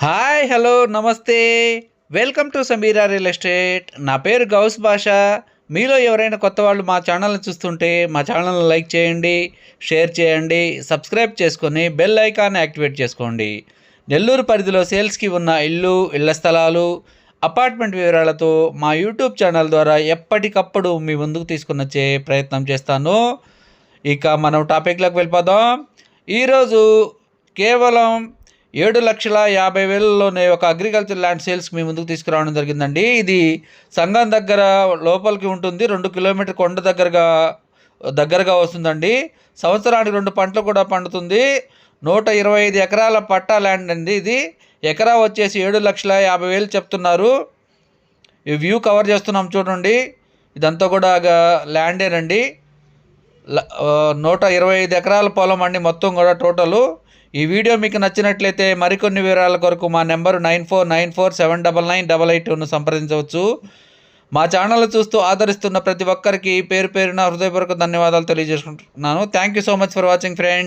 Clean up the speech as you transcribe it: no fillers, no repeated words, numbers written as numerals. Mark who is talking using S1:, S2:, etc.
S1: Hi hello నమస్తే. Welcome to Sameera real estate. నా పేరు గౌస్ భాష. మీలో ఎవరైనా కొత్త వాళ్ళు మా ఛానల్ని చూస్తుంటే మా ఛానల్ని లైక్ చేయండి, షేర్ చేయండి, సబ్స్క్రైబ్ చేసుకొని బెల్ ఐకాన్ యాక్టివేట్ చేసుకోండి. నెల్లూరు పరిధిలో సేల్స్కి ఉన్న ఇళ్ల స్థలాలు, అపార్ట్మెంట్ వివరాలతో మా యూట్యూబ్ ఛానల్ ద్వారా ఎప్పటికప్పుడు మీ ముందుకు తీసుకుని వచ్చే ప్రయత్నం చేస్తాను. ఇక మనం టాపిక్లోకి వెళ్ళిపోదాం. ఈరోజు కేవలం 7,50,000లోనే ఒక అగ్రికల్చర్ ల్యాండ్ సేల్స్కి మీ ముందుకు తీసుకురావడం జరిగిందండి. ఇది సంగం దగ్గర లోపలికి ఉంటుంది. 2 కిలోమీటర్ కొండ దగ్గరగా వస్తుందండి. సంవత్సరానికి 2 పంటలు కూడా పండుతుంది. 125 ఎకరాల పట్టా ల్యాండ్ అండి. ఇది ఎకరా వచ్చేసి 7,50,000 చెప్తున్నారు. ఈ వ్యూ కవర్ చేస్తున్నాం చూడండి. ఇదంతా కూడా ల్యాండేనండి. 125 ఎకరాల పొలం అండి మొత్తం కూడా టోటలు. ఈ వీడియో మీకు నచ్చినట్లయితే మరికొన్ని వివరాల కొరకు మా నెంబరు 9494799882ను సంప్రదించవచ్చు. మా ఛానల్ చూస్తూ ఆదరిస్తున్న ప్రతి ఒక్కరికి పేరు పేరున హృదయపూర్వక ధన్యవాదాలు తెలియజేసుకుంటున్నాను. Thank you so much for watching friends.